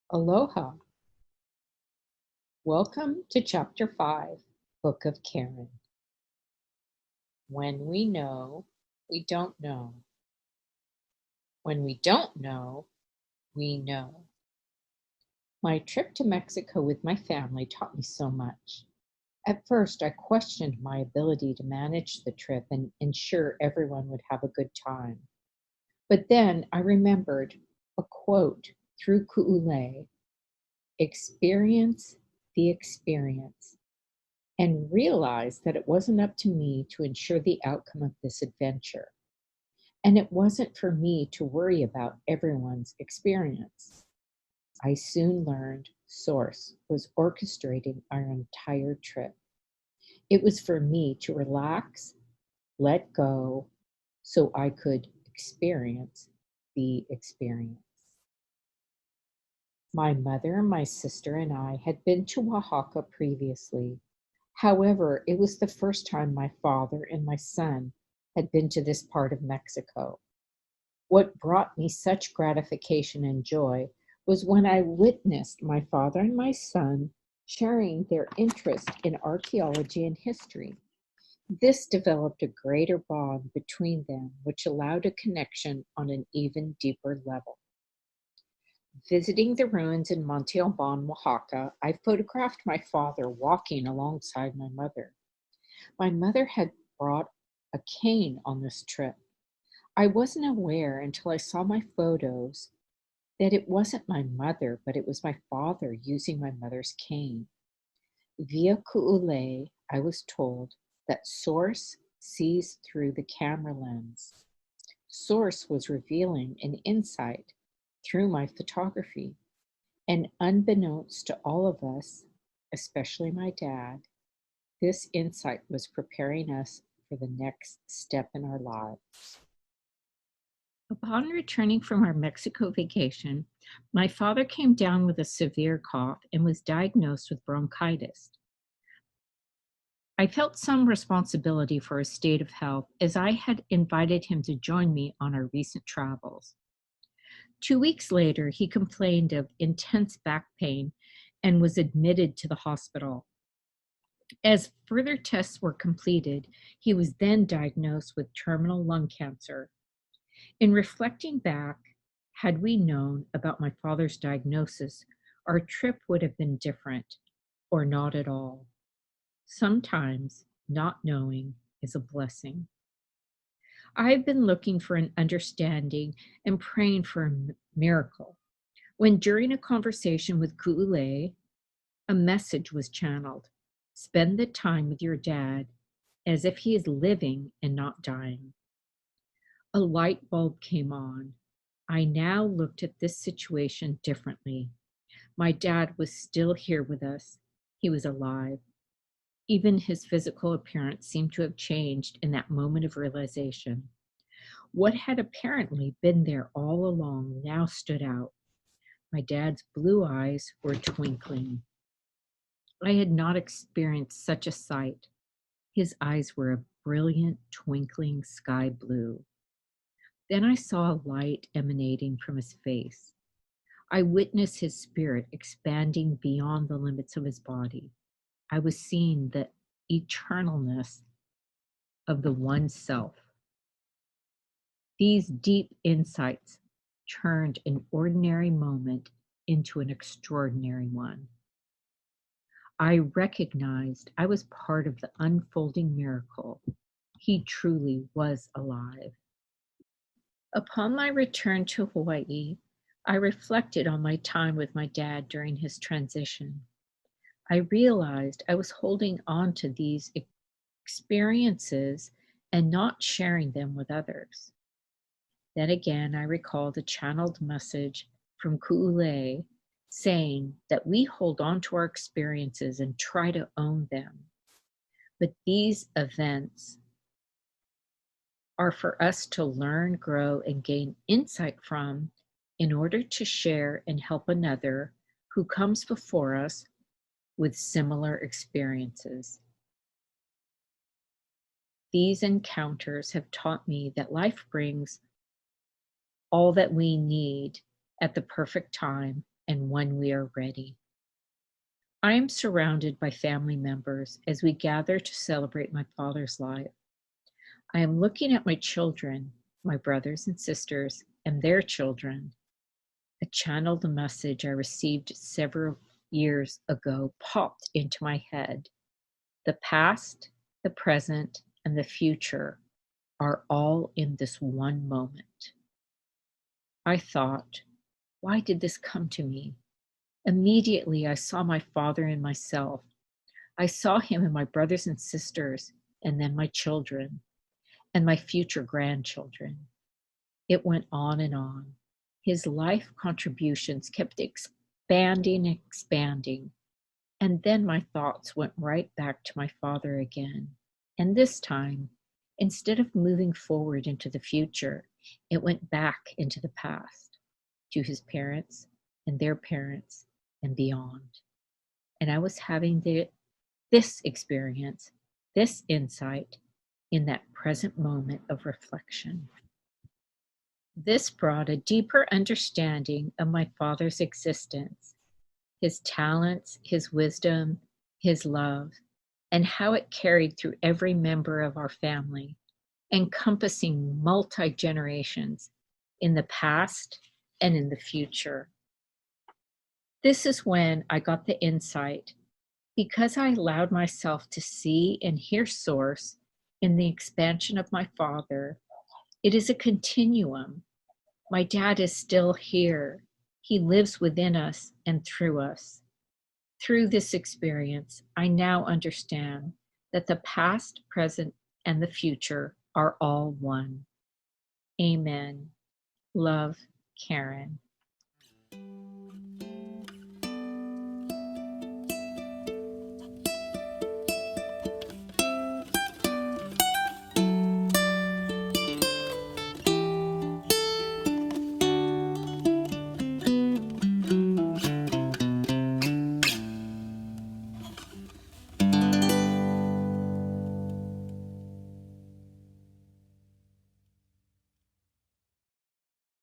Aloha. Welcome to Chapter 5, Book of Karen. When we know, we don't know. When we don't know, we know. My trip to Mexico with my family taught me so much. At first, I questioned my ability to manage the trip and ensure everyone would have a good time. But then I remembered a quote through Ukulele: experience the experience, and realized that it wasn't up to me to ensure the outcome of this adventure. And it wasn't for me to worry about everyone's experience. I soon learned Source was orchestrating our entire trip. It was for me to relax, let go, so I could experience the experience. My mother, my sister, and I had been to Oaxaca previously. However, it was the first time my father and my son had been to this part of Mexico. What brought me such gratification and joy was when I witnessed my father and my son sharing their interest in archaeology and history. This developed a greater bond between them, which allowed a connection on an even deeper level. Visiting the ruins in Monte Alban, Oaxaca, I photographed my father walking alongside my mother. My mother had brought a cane on this trip. I wasn't aware until I saw my photos that it wasn't my mother, but it was my father using my mother's cane. Via Ukulele, I was told that Source sees through the camera lens. Source was revealing an insight through my photography, and unbeknownst to all of us, especially my dad, this insight was preparing us for the next step in our lives. Upon returning from our Mexico vacation, my father came down with a severe cough and was diagnosed with bronchitis. I felt some responsibility for his state of health as I had invited him to join me on our recent travels. 2 weeks later, he complained of intense back pain and was admitted to the hospital. As further tests were completed, he was then diagnosed with terminal lung cancer. In reflecting back, had we known about my father's diagnosis, our trip would have been different, or not at all. Sometimes not knowing is a blessing. I've been looking for an understanding and praying for a miracle, when during a conversation with Ukulele, a message was channeled: spend the time with your dad as if he is living and not dying. A light bulb came on. I now looked at this situation differently. My dad was still here with us. He was alive. Even his physical appearance seemed to have changed in that moment of realization. What had apparently been there all along now stood out. My dad's blue eyes were twinkling. I had not experienced such a sight. His eyes were a brilliant, twinkling sky blue. Then I saw a light emanating from his face. I witnessed his spirit expanding beyond the limits of his body. I was seeing the eternalness of the one self. These deep insights turned an ordinary moment into an extraordinary one. I recognized I was part of the unfolding miracle. He truly was alive. Upon my return to Hawaii, I reflected on my time with my dad during his transition. I realized I was holding on to these experiences and not sharing them with others. Then again, I recalled a channeled message from Ku'ule saying that we hold on to our experiences and try to own them. But these events are for us to learn, grow, and gain insight from in order to share and help another who comes before us with similar experiences. These encounters have taught me that life brings all that we need at the perfect time and when we are ready. I am surrounded by family members as we gather to celebrate my father's life. I am looking at my children, my brothers and sisters, and their children. A channeled message I received several years ago popped into my head. The past, the present, and the future are all in this one moment. I thought, why did this come to me? Immediately, I saw my father in myself. I saw him in my brothers and sisters, and then my children, and my future grandchildren. It went on and on. His life contributions kept expanding, and then my thoughts went right back to my father again. And this time, instead of moving forward into the future, it went back into the past, to his parents and their parents and beyond. And I was having this experience, this insight in that present moment of reflection. This brought a deeper understanding of my father's existence, his talents, his wisdom, his love, and how it carried through every member of our family, encompassing multi-generations in the past and in the future. This is when I got the insight, because I allowed myself to see and hear Source in the expansion of my father. It is a continuum. My dad is still here. He lives within us and through us. Through this experience, I now understand that the past, present, and the future are all one. Amen. Love, Karen.